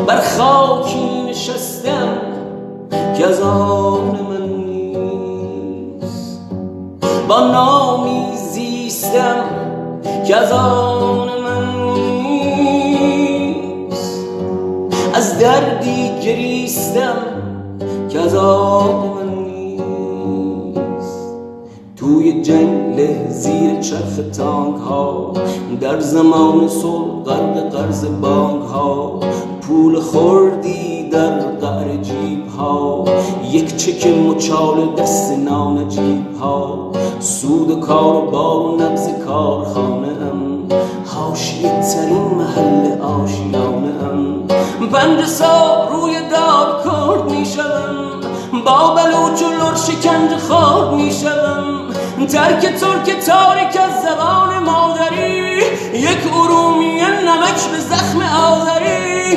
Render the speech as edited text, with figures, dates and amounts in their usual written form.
بر خاکی نشستم که از آن من نیست، با نامی زیستم که از آن من نیست، از دردی گریستم که از آن من نیست. توی جنگل زیر چرخ تانک ها، در زمان صلح غرق قرض بانک ها، پول خوردی در قعر جیب ها، یک چک مچال دست نانجیب ها، سود کار و بار و نبض کارخانه ام، حاشیه ترین محل آشیانه ام. بند ساب روی داد کرد می شدم، با بلوچ و لر شکنج خورد می شدم، ترک ترک تاریک از زبان مادری، یک ارومیه نمک به زخم آذری.